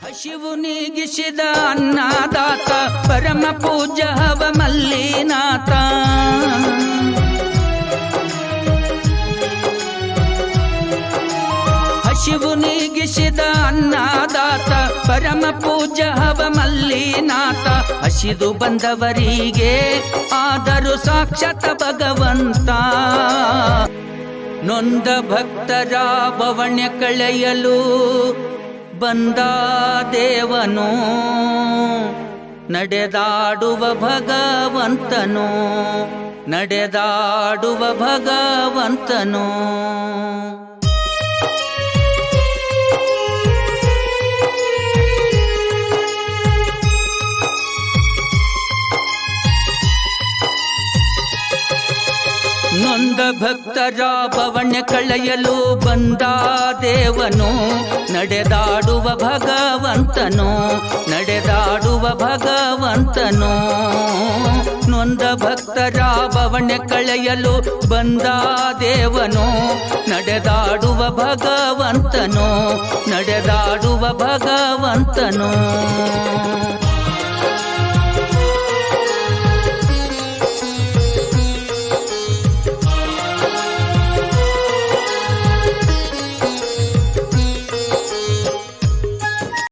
ಹಸಿವು ನೀಗಿಸಿದ ಅನ್ನದಾತ ಪರಮ ಪೂಜ್ಯ ಹವ ಮಲ್ಲಿನಾಥ. ಹಸಿವು ನೀಗಿಸಿದ ಅನ್ನದಾತ ಪರಮ ಪೂಜ್ಯ ಹವ ಮಲ್ಲಿನಾಥ. ಹಸಿದು ಬಂದವರಿಗೆ ಆದರೂ ಸಾಕ್ಷಾತ್ ಭಗವಂತ. ನೊಂದ ಭಕ್ತರ ಬವಣ್ಯ ಕಳೆಯಲು ಬಂದ ದೇವನು, ನಡೆದಾಡುವ ಭಗವಂತನು, ನಡೆದಾಡುವ ಭಗವಂತನು. ನೊಂದ ಭಕ್ತರ ಬವಣ್ಯ ಕಳೆಯಲು ಬಂದ ದೇವನು, ನಡೆದಾಡುವ ಭಗವಂತನು, ನಡೆದಾಡುವ ಭಗವಂತನು. ನೊಂದ ಭಕ್ತರ ಬವಣ್ಯ ಕಳೆಯಲು ಬಂದ ದೇವನು, ನಡೆದಾಡುವ ಭಗವಂತನು, ನಡೆದಾಡುವ ಭಗವಂತನು.